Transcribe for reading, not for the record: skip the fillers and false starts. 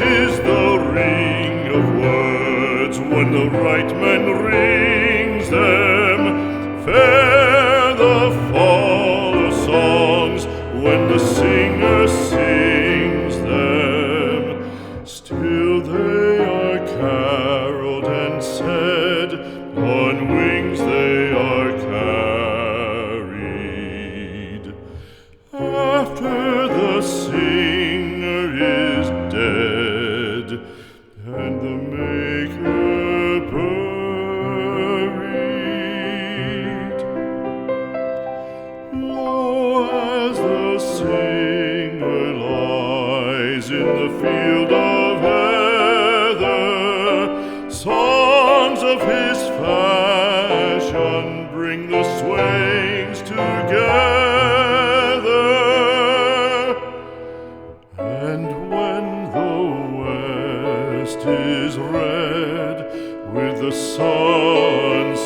is the ring of words when the right man rings them. Fair the fall of songs when the singer sings them. Still they are caroled and said, on wings they are carried. After the singer is dead and the maker buried, lo, as the singer lies in the field of heather, songs of his fashion bring the swains together. And when the west is red with the sunset